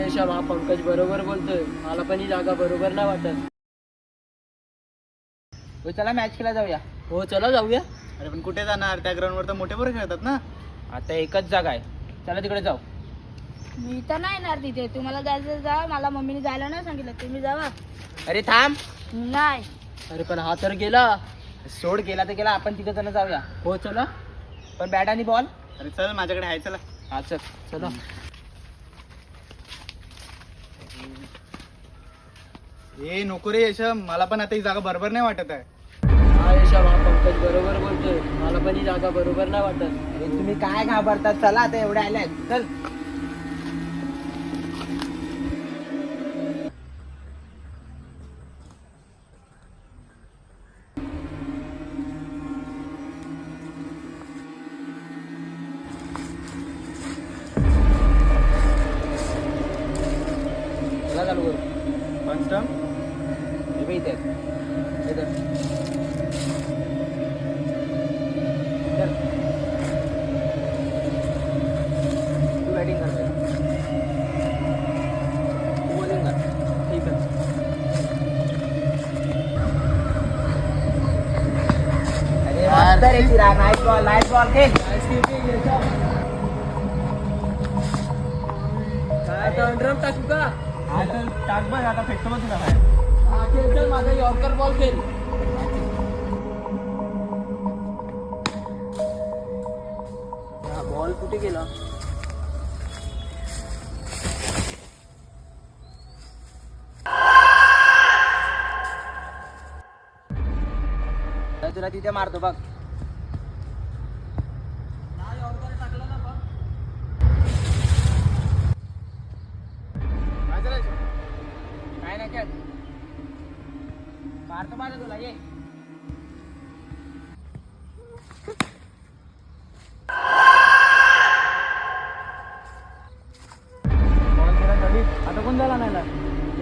यशा हा पंकज बरोबर बोलतोय. मला पण ही जागा बरोबर नाही वाटत. हो चला मॅच खेळायला जाऊया. हो चला जाऊया. अरे पण कुठे जाणार? त्या ग्राउंडवर तर मोठे पोरं खेळतात ना. आता एकच जागा आहे, चला तिकडे जाऊ. मी तर नाही येणार तिथे. तुम्हाला जायचं जा. मला मम्मीने जायला नाही सांगितलं. तुम्ही जावा. अरे थांब. नाही. अरे पण हा तर गेला. सोड, गेला तर गेला, आपण तिथे जण जाऊया. हो चला. पण बॅट आणि बॉल. अरे चल माझ्याकडे आहे, चला. हा चल. चला. ए नको रे यश, मला पण आता ही जागा बरोबर नाही वाटत आहे. हा यशा हा पंकज बरोबर बोलतोय. मला पण ही जागा बरोबर नाही वाटत. अरे तुम्ही काय घाबरतात, चला आता एवढे आल्यात, चल. चला चालू करू. पंचम हे बघ इथे. हे धर. चल. तू बॅटिंग कर पहिला. तू बॉलिंग कर. ठीक आहे. अरे मस्त रे चिराग, नाईस बॉल खेळ. काय तर ड्रम टाकू का? हा चल टाक बघ, आता फेकतो बघ तुला बाहेर. हा खेळ चल. माझा यॉर्कर बॉल खेळ. हा बॉल कुठे गेला? तर तुला तिथे मारतो बघ. काय झालं यश? काय नाही खेळ. मारतो तुला, ये. बॉल गेला नवीन. आता कोण झाला नाही ना?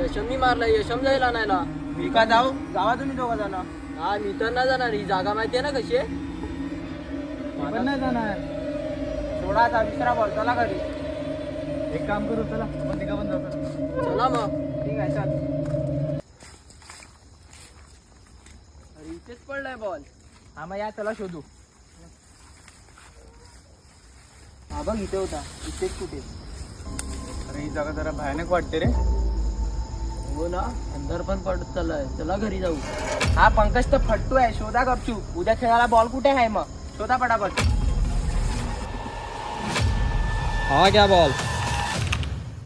यशम मारला. यशम जायला नाही ना. मी का जाऊ? जावा तुम्ही दोघं जण. हा मी तर नाही जाणार. ही जागा माहितीये ना कशी आहे. मी पण नाही जाणार. सोडा आता, दुसरा बॉल, चला घरी. एक काम करू, चला आपण तिघं पण जातो. चला मग. ठीक आहे, चल. अरे इथेच पडलाय बॉल. हा मग या, चला शोधू. हा बघ इथे होता. इथेच कुठे. अरे ही जागा जरा भयानक वाटते रे. हो ना. अंधार पण पडत चाललाय. चला घरी जाऊ. हा पंकज तर फट्टू आहे, शोधा गपचूप. उद्या खेळायला बॉल कुठे आहे मग? शोधा पटापट. हा क्या बॉल.